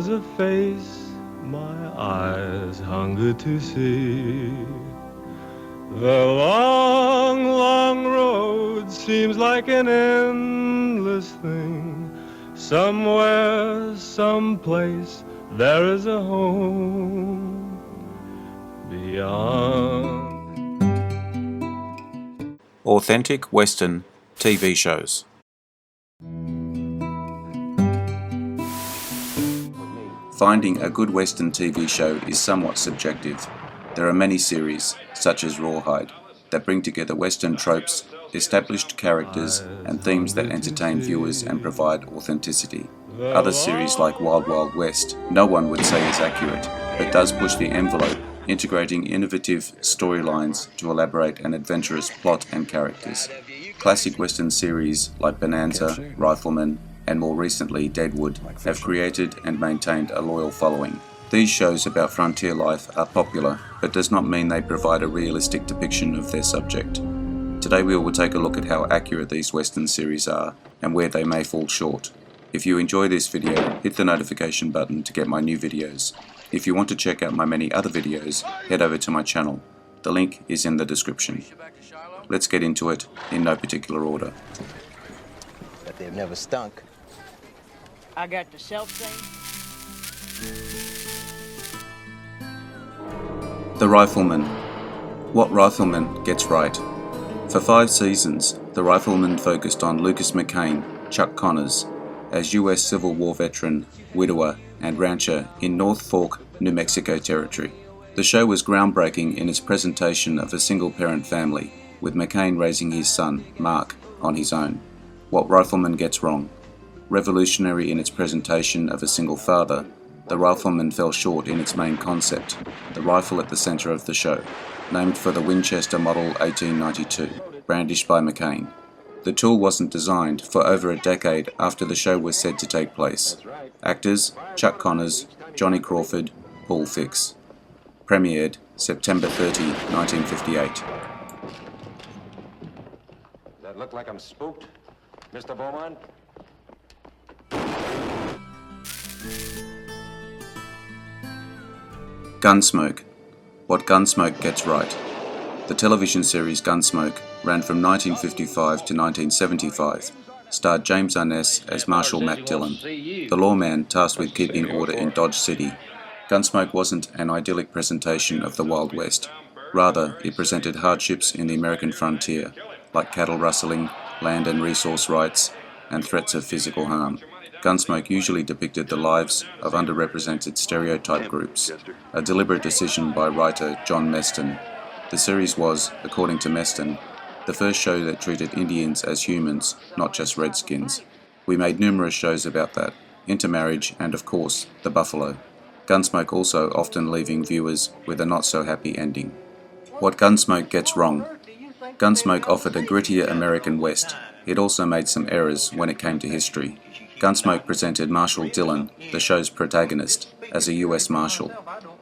was a face my eyes hunger to see. The long, long road seems like an endless thing. Somewhere, someplace, there is a home beyond. Authentic Western TV shows. Finding a good Western TV show is somewhat subjective. There are many series, such as Rawhide, that bring together Western tropes, established characters, and themes that entertain viewers and provide authenticity. Other series like Wild Wild West, no one would say is accurate, but does push the envelope, integrating innovative storylines to elaborate an adventurous plot and characters. Classic Western series like Bonanza, Rifleman, and more recently Deadwood have created and maintained a loyal following. These shows about frontier life are popular, but does not mean they provide a realistic depiction of their subject. Today we will take a look at how accurate these Western series are and where they may fall short. If you enjoy this video, hit the notification button to get my new videos. If you want to check out my many other videos, head over to my channel. The link is in the description. Let's get into it in no particular order. But they've never stunk. I got the self-same. The Rifleman. What Rifleman gets right. For 5 seasons, The Rifleman focused on Lucas McCain, Chuck Connors, as US Civil War veteran, widower, and rancher in North Fork, New Mexico territory. The show was groundbreaking in its presentation of a single-parent family, with McCain raising his son, Mark, on his own. What Rifleman gets wrong. Revolutionary in its presentation of a single father, The Rifleman fell short in its main concept, the rifle at the center of the show, named for the Winchester Model 1892, brandished by McCain. The tool wasn't designed for over a decade after the show was said to take place. Actors: Chuck Connors, Johnny Crawford, Paul Fix. Premiered September 30, 1958. Does that look like I'm spooked, Mr. Beaumont? Gunsmoke. What Gunsmoke gets right. The television series Gunsmoke ran from 1955 to 1975, starred James Arness as Marshal Matt Dillon, the lawman tasked with keeping order in Dodge City. Gunsmoke wasn't an idyllic presentation of the Wild West. Rather, it presented hardships in the American frontier, like cattle rustling, land and resource rights, and threats of physical harm. Gunsmoke usually depicted the lives of underrepresented stereotype groups, a deliberate decision by writer John Meston. The series was, according to Meston, the first show that treated Indians as humans, not just redskins. We made numerous shows about that, intermarriage and, of course, the buffalo. Gunsmoke also often leaving viewers with a not-so-happy ending. What Gunsmoke gets wrong. Gunsmoke offered a grittier American West. It also made some errors when it came to history. Gunsmoke presented Marshal Dillon, the show's protagonist, as a US Marshal,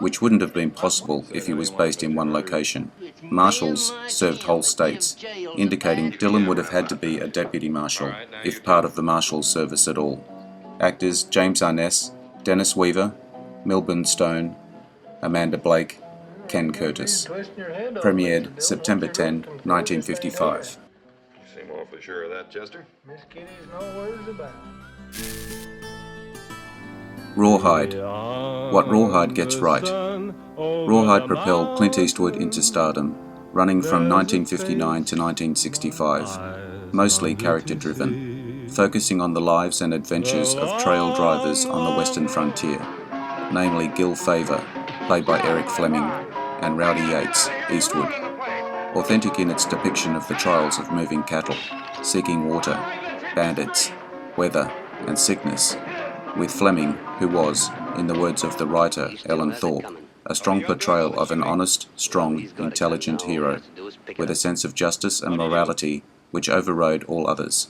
which wouldn't have been possible if he was based in one location. Marshals served whole states, indicating Dillon would have had to be a deputy marshal, if part of the marshal's service at all. Actors James Arness, Dennis Weaver, Milburn Stone, Amanda Blake, Ken Curtis. Premiered September 10, 1955. You seem awfully sure of that, Chester. Miss Kitty's no words about it. Rawhide. What Rawhide gets right. Rawhide propelled Clint Eastwood into stardom, running from 1959 to 1965, mostly character-driven, focusing on the lives and adventures of trail drivers on the western frontier, namely Gil Favor, played by Eric Fleming, and Rowdy Yates, Eastwood. Authentic in its depiction of the trials of moving cattle, seeking water, bandits, weather, and sickness, with Fleming, who was, in the words of the writer Ellen Thorpe, a strong portrayal of an honest, strong, intelligent hero, with a sense of justice and morality which overrode all others.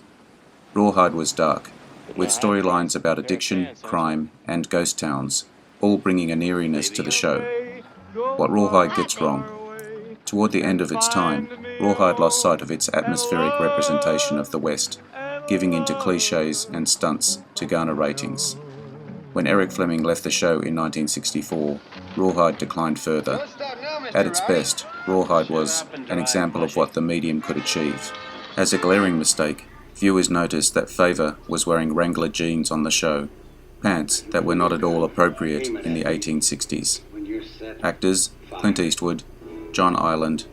Rawhide was dark, with storylines about addiction, crime, and ghost towns, all bringing an eeriness to the show. What Rawhide gets wrong. Toward the end of its time, Rawhide lost sight of its atmospheric representation of the West, giving into cliches and stunts to garner ratings. When Eric Fleming left the show in 1964, Rawhide declined further. At its best, Rawhide was an example of what the medium could achieve. As a glaring mistake, viewers noticed that Favor was wearing Wrangler jeans on the show, pants that were not at all appropriate in the 1860s. Actors Clint Eastwood, John Ireland,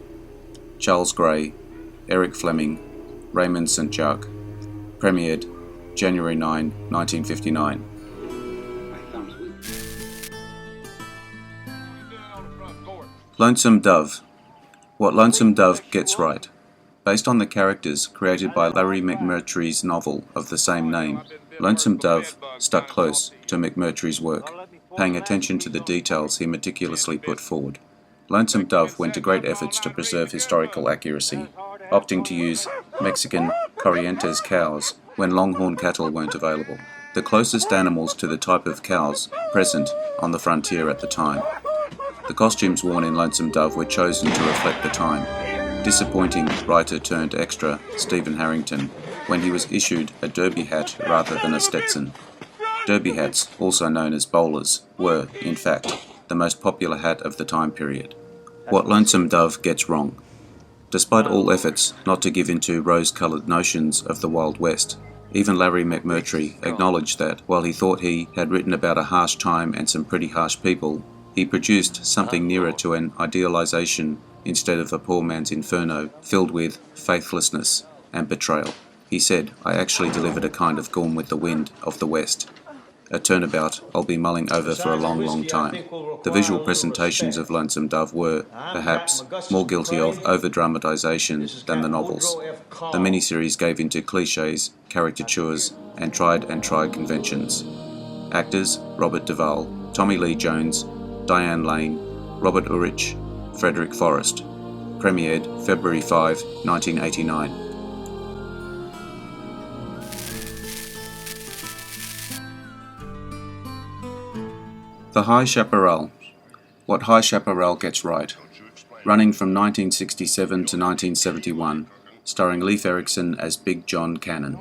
Charles Gray, Eric Fleming, Raymond St. Jacques. Premiered January 9, 1959. Lonesome Dove. What Lonesome Dove Gets Right. Based on the characters created by Larry McMurtry's novel of the same name, Lonesome Dove stuck close to McMurtry's work, paying attention to the details he meticulously put forward. Lonesome Dove went to great efforts to preserve historical accuracy, opting to use Mexican Corrientes cows when longhorn cattle weren't available, the closest animals to the type of cows present on the frontier at the time. The costumes worn in Lonesome Dove were chosen to reflect the time, disappointing writer-turned-extra Stephen Harrington when he was issued a derby hat rather than a Stetson. Derby hats, also known as bowlers, were, in fact, the most popular hat of the time period. What Lonesome Dove Gets Wrong. Despite all efforts not to give in to rose-coloured notions of the Wild West, even Larry McMurtry acknowledged that, while he thought he had written about a harsh time and some pretty harsh people, he produced something nearer to an idealization instead of a poor man's inferno filled with faithlessness and betrayal. He said, "I actually delivered a kind of Gone with the Wind of the West, a turnabout I'll be mulling over for a long, long time." The visual presentations of Lonesome Dove were, perhaps, more guilty of over-dramatization than the novels. The miniseries gave into cliches, caricatures, and tried conventions. Actors Robert Duvall, Tommy Lee Jones, Diane Lane, Robert Urich, Frederick Forrest. Premiered February 5, 1989. The High Chaparral. What High Chaparral Gets Right. Running from 1967 to 1971, starring Leif Erikson as Big John Cannon.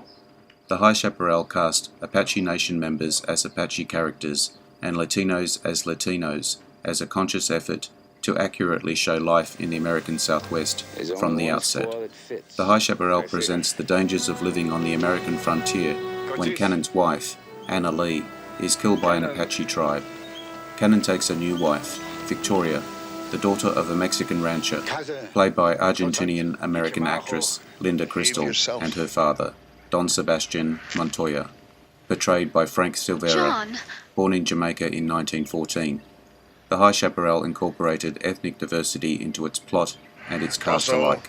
The High Chaparral cast Apache Nation members as Apache characters and Latinos as a conscious effort to accurately show life in the American Southwest from the outset. The High Chaparral presents the dangers of living on the American frontier when Cannon's wife, Anna Lee, is killed by an Apache tribe. Cannon takes a new wife, Victoria, the daughter of a Mexican rancher, played by Argentinian-American actress Linda Crystal, and her father, Don Sebastian Montoya, portrayed by Frank Silvera, born in Jamaica in 1914. The High Chaparral incorporated ethnic diversity into its plot and its cast alike,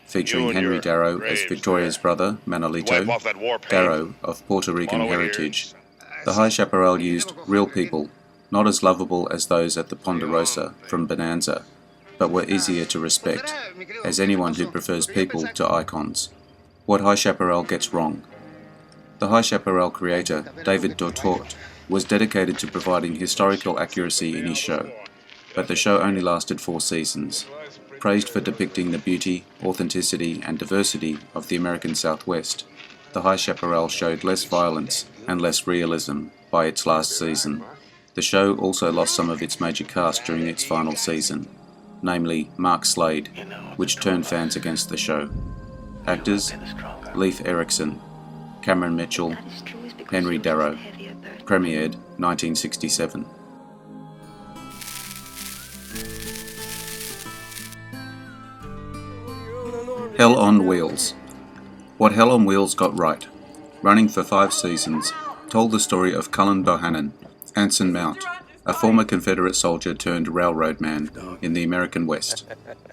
featuring Henry Darrow as Victoria's brother, Manolito, Darrow of Puerto Rican heritage. The High Chaparral used real people, not as lovable as those at the Ponderosa from Bonanza, but were easier to respect, as anyone who prefers people to icons. What High Chaparral Gets Wrong. The High Chaparral creator, David Dortort, was dedicated to providing historical accuracy in his show, but the show only lasted 4 seasons. Praised for depicting the beauty, authenticity, and diversity of the American Southwest, The High Chaparral showed less violence and less realism by its last season. The show also lost some of its major cast during its final season, namely Mark Slade, which turned fans against the show. Actors: Leif Erikson, Cameron Mitchell, Henry Darrow. Premiered 1967. Hell on Wheels. What Hell on Wheels got right, running for 5 seasons, told the story of Cullen Bohannon, Anson Mount, a former Confederate soldier turned railroad man in the American West.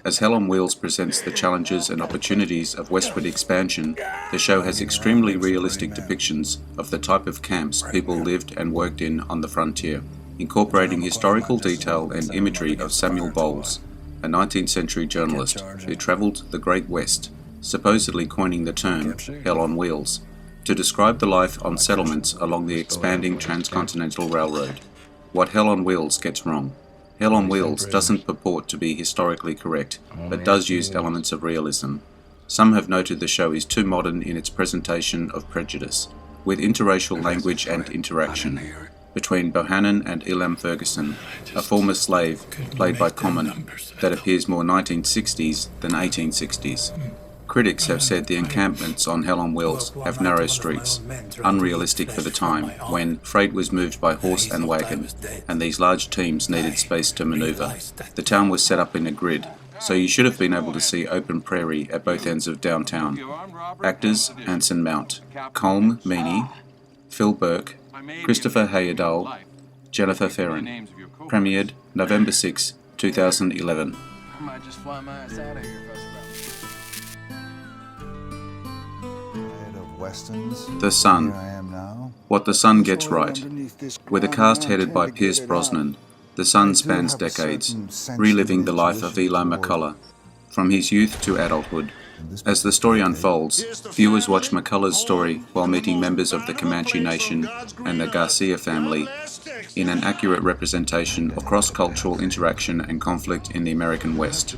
As Hell on Wheels presents the challenges and opportunities of westward expansion, the show has extremely realistic depictions of the type of camps people lived and worked in on the frontier, incorporating historical detail and imagery of Samuel Bowles, a 19th century journalist who travelled the Great West, supposedly coining the term Hell on Wheels, to describe the life on settlements along the expanding transcontinental railroad. What Hell on Wheels gets wrong. Hell on Wheels doesn't purport to be historically correct, but does use elements of realism. Some have noted the show is too modern in its presentation of prejudice, with interracial language and interaction, between Bohannon and Elam Ferguson, a former slave played by Common, that appears more 1960s than 1860s. Critics have said the encampments on Hell on Wheels have narrow streets, unrealistic for the time, when freight was moved by horse and wagon, and these large teams needed space to manoeuvre. The town was set up in a grid, so you should have been able to see open prairie at both ends of downtown. Actors: Anson Mount, Colm Meaney, Phil Burke, Christopher Heyerdahl, Jennifer Ferrin. Premiered November 6, 2011. I might just fly my ass out of here if The Sun. What the Sun gets right. With a cast headed by Pierce Brosnan, The Sun spans decades, reliving the life of Eli McCullough, from his youth to adulthood. As the story unfolds, viewers watch McCullough's story while meeting members of the Comanche Nation and the Garcia family in an accurate representation of cross-cultural interaction and conflict in the American West.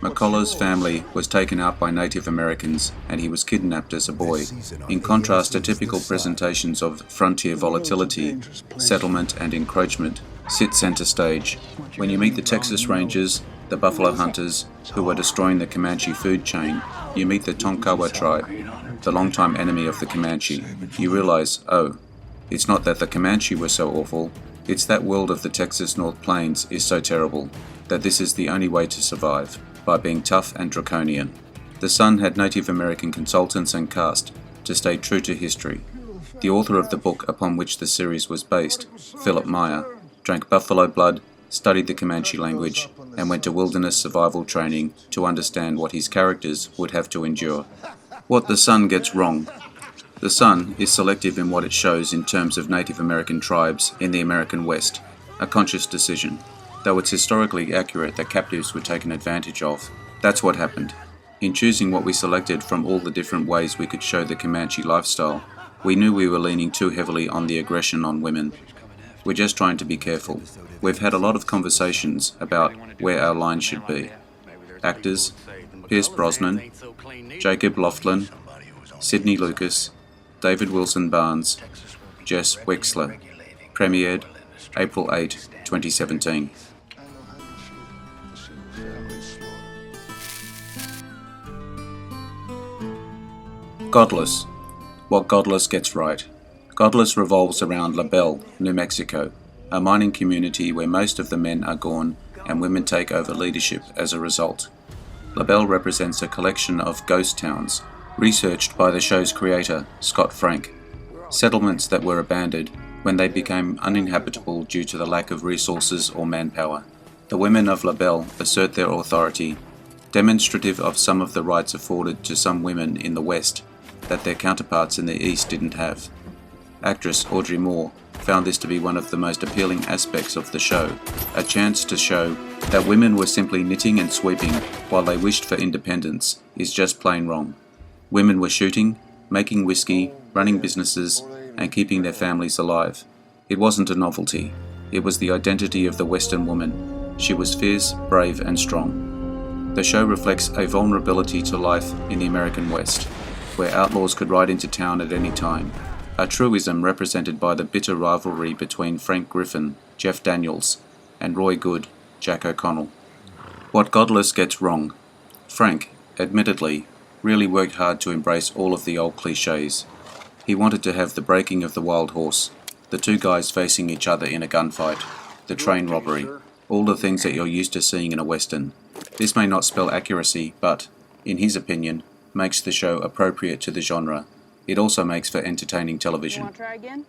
McCullough's family was taken out by Native Americans and he was kidnapped as a boy. In contrast to typical presentations of frontier volatility, settlement and encroachment sit center stage. When you meet the Texas Rangers, the Buffalo Hunters, who were destroying the Comanche food chain, you meet the Tonkawa tribe, the longtime enemy of the Comanche. You realize, oh, it's not that the Comanche were so awful, it's that world of the Texas North Plains is so terrible, that this is the only way to survive, by being tough and draconian. The Sun had Native American consultants and cast to stay true to history. The author of the book upon which the series was based, Philip Meyer, drank buffalo blood, studied the Comanche language, and went to wilderness survival training to understand what his characters would have to endure. What the Sun gets wrong. The Sun is selective in what it shows in terms of Native American tribes in the American West, a conscious decision. Though it's historically accurate that captives were taken advantage of, that's what happened. In choosing what we selected from all the different ways we could show the Comanche lifestyle, we knew we were leaning too heavily on the aggression on women. We're just trying to be careful. We've had a lot of conversations about where our line should be. Actors: Pierce Brosnan, Jacob Loftlin, Sidney Lucas, David Wilson Barnes, Jess Wexler. Premiered April 8, 2017. Godless. What Godless gets right. Godless revolves around La Belle, New Mexico, a mining community where most of the men are gone and women take over leadership as a result. La Belle represents a collection of ghost towns, researched by the show's creator, Scott Frank. Settlements that were abandoned when they became uninhabitable due to the lack of resources or manpower. The women of La Belle assert their authority, demonstrative of some of the rights afforded to some women in the West that their counterparts in the East didn't have. Actress Audrey Moore found this to be one of the most appealing aspects of the show, a chance to show that women were simply knitting and sweeping while they wished for independence is just plain wrong. Women were shooting, making whiskey, running businesses, and keeping their families alive. It wasn't a novelty. It was the identity of the Western woman. She was fierce, brave, and strong. The show reflects a vulnerability to life in the American West, where outlaws could ride into town at any time. A truism represented by the bitter rivalry between Frank Griffin, Jeff Daniels, and Roy Good, Jack O'Connell. What Godless gets wrong. Frank, admittedly, really worked hard to embrace all of the old cliches. He wanted to have the breaking of the wild horse, the two guys facing each other in a gunfight, the train robbery, all the things that you're used to seeing in a Western. This may not spell accuracy, but, in his opinion, makes the show appropriate to the genre. It also makes for entertaining television.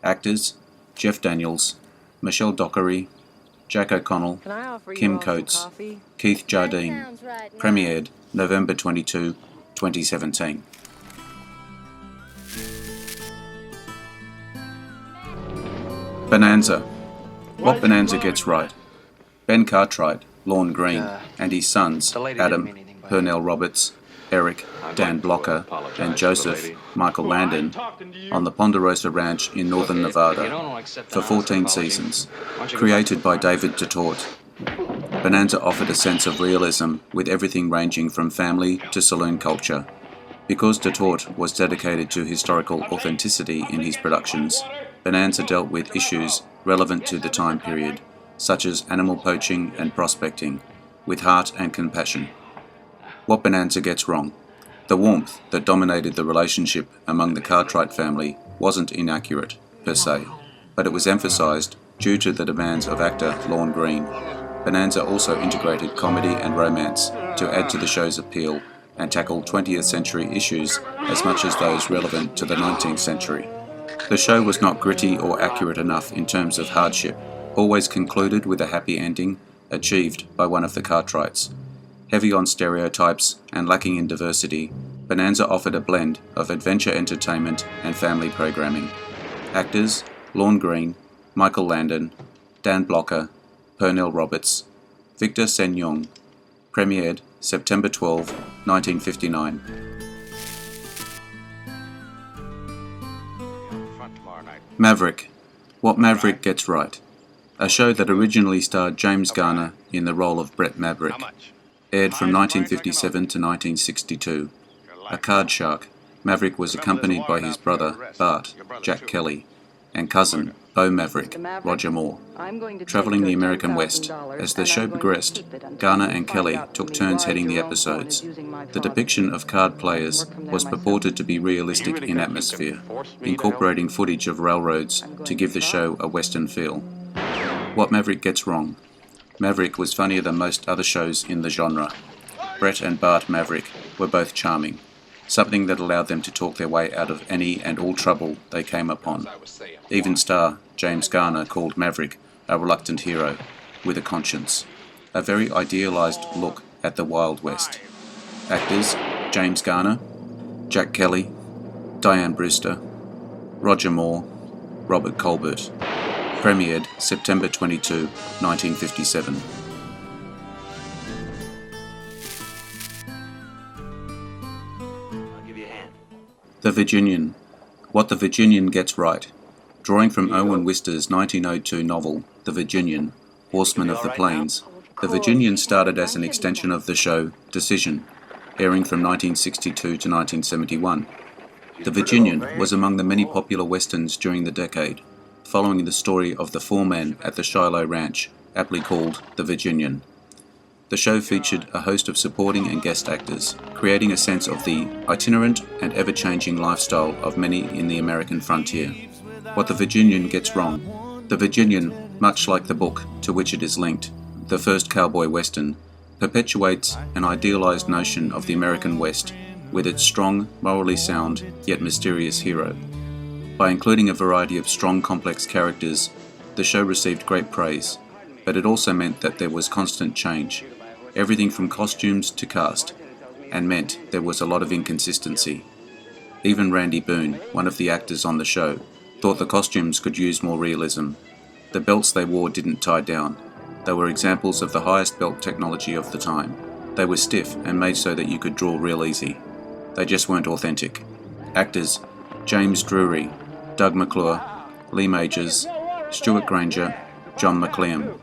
Actors: Jeff Daniels, Michelle Dockery, Jack O'Connell, Kim Coates, Keith Jardine. Premiered November 22, 2017. Bonanza. What Bonanza gets right. Ben Cartwright, Lorne Green, and his sons, Adam, Pernell Roberts, Eric, Dan Blocker, and Joseph, Michael Landon, on the Ponderosa Ranch in northern Nevada for 14 seasons. Created by David DeTort, Bonanza offered a sense of realism with everything ranging from family to saloon culture. Because DeTort was dedicated to historical authenticity in his productions, Bonanza dealt with issues relevant to the time period, such as animal poaching and prospecting, with heart and compassion. What Bonanza gets wrong? The warmth that dominated the relationship among the Cartwright family wasn't inaccurate, per se, but it was emphasised due to the demands of actor Lorne Greene. Bonanza also integrated comedy and romance to add to the show's appeal and tackle 20th century issues as much as those relevant to the 19th century. The show was not gritty or accurate enough in terms of hardship, always concluded with a happy ending achieved by one of the Cartwrights. Heavy on stereotypes and lacking in diversity, Bonanza offered a blend of adventure entertainment and family programming. Actors: Lorne Greene, Michael Landon, Dan Blocker, Pernell Roberts, Victor Sen-Yung. Premiered September 12, 1959. Maverick. What Maverick Gets Right. A show that originally starred James Garner in the role of Brett Maverick. Aired from 1957 to 1962. A card shark, Maverick was accompanied by his brother, Bart, Jack Kelly, and cousin, Bo Maverick, Roger Moore, travelling the American West. As the show progressed, Garner and Kelly took turns heading the episodes. The depiction of card players was purported to be realistic in atmosphere, incorporating footage of railroads to give the show a Western feel. What Maverick Gets Wrong? Maverick was funnier than most other shows in the genre. Brett and Bart Maverick were both charming, something that allowed them to talk their way out of any and all trouble they came upon. Even star James Garner called Maverick a reluctant hero with a conscience, a very idealised look at the Wild West. Actors: James Garner, Jack Kelly, Diane Brewster, Roger Moore, Robert Colbert. Premiered September 22, 1957. The Virginian. What the Virginian Gets Right. Drawing from Owen Wister's 1902 novel, The Virginian, Horseman of the Plains, The Virginian started as an extension of the show Decision, airing from 1962 to 1971. The Virginian was among the many popular westerns during the decade, following the story of the foreman at the Shiloh Ranch, aptly called The Virginian. The show featured a host of supporting and guest actors, creating a sense of the itinerant and ever-changing lifestyle of many in the American frontier. What the Virginian Gets Wrong. The Virginian, much like the book to which it is linked, the first cowboy western, perpetuates an idealized notion of the American West with its strong, morally sound, yet mysterious hero. By including a variety of strong, complex characters, the show received great praise, but it also meant that there was constant change, everything from costumes to cast, and meant there was a lot of inconsistency. Even Randy Boone, one of the actors on the show, thought the costumes could use more realism. The belts they wore didn't tie down. They were examples of the highest belt technology of the time. They were stiff and made so that you could draw real easy. They just weren't authentic. Actors: James Drury, Doug McClure, Lee Majors, Stuart Granger, John McLean.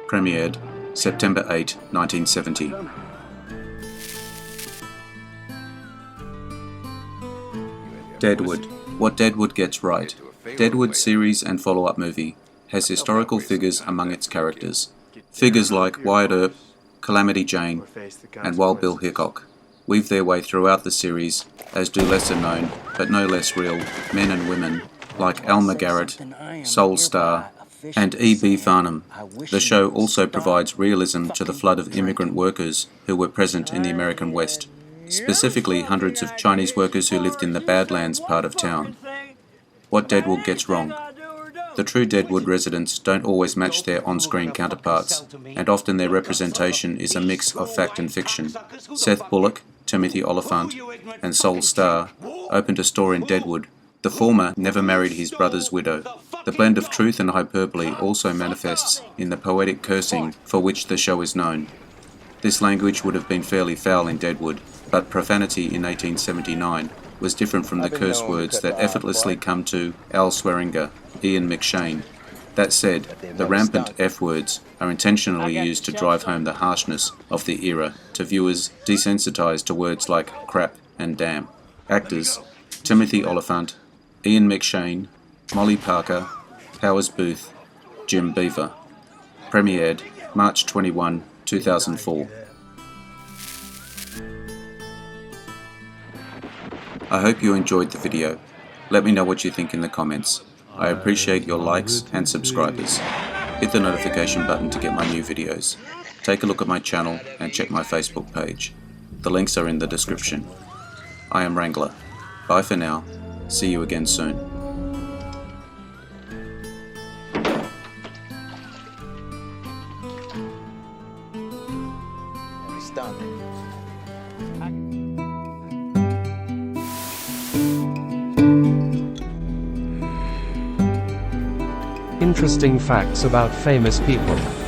Premiered September 8, 1970. Deadwood. What Deadwood Gets Right. Deadwood series and follow-up movie has historical figures among its characters. Figures like Wyatt Earp, Calamity Jane, and Wild Bill Hickok weave their way throughout the series, as do lesser-known, but no less real, men and women like Alma Garrett, Sol Starr, and E.B. Farnham. The show also provides realism to the flood of immigrant workers who were present in the American West, specifically hundreds of Chinese workers who lived in the Badlands part of town. What Deadwood Gets Wrong. The true Deadwood residents don't always match their on-screen counterparts, and often their representation is a mix of fact and fiction. Seth Bullock, Timothy Oliphant, and Sol Starr opened a store in Deadwood. The former never married his brother's widow. The blend of truth and hyperbole also manifests in the poetic cursing for which the show is known. This language would have been fairly foul in Deadwood, but profanity in 1879 was different from the curse words that effortlessly come to Al Swearenga, Ian McShane. That said, the rampant F-words are intentionally used to drive home the harshness of the era to viewers desensitized to words like crap and damn. Actors: Timothy Oliphant, Ian McShane, Molly Parker, Powers Booth, Jim Beaver. Premiered March 21, 2004. I hope you enjoyed the video. Let me know what you think in the comments. I appreciate your likes and subscribers. Hit the notification button to get my new videos. Take a look at my channel and check my Facebook page. The links are in the description. I am Wrangler. Bye for now. See you again soon. Interesting facts about famous people.